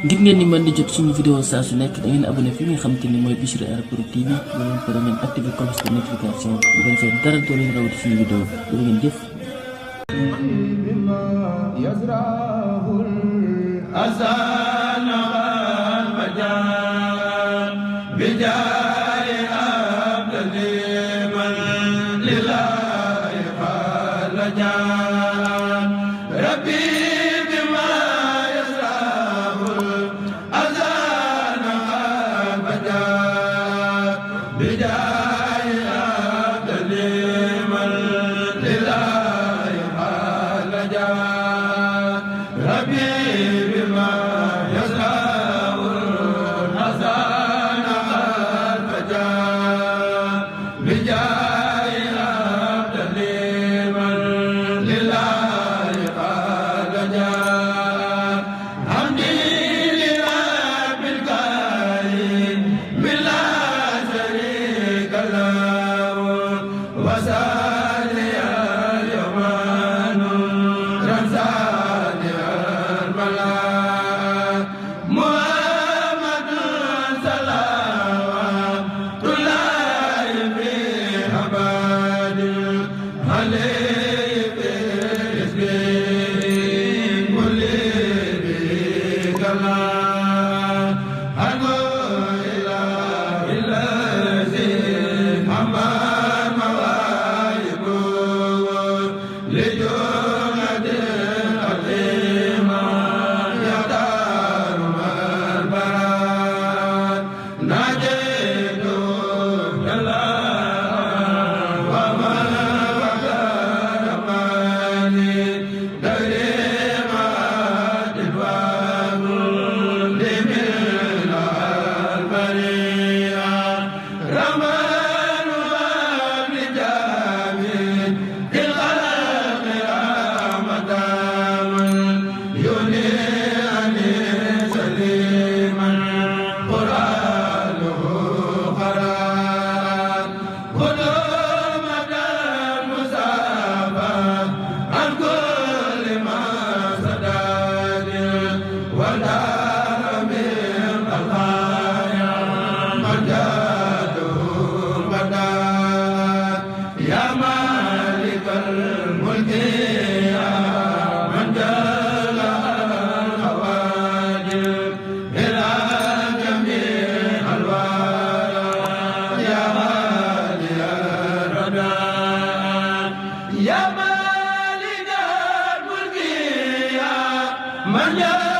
ngir ngeen ni mën di jot suñu vidéo saa su nekk da ngeen abonné fi nga xamante ni mooy Bichri Airport TV bu leen pare ngeen activé cloche de notification bu ko defee dara doo leen rawati suñu vidéo bu ngeen jëf Ya Malikal Mulki ya man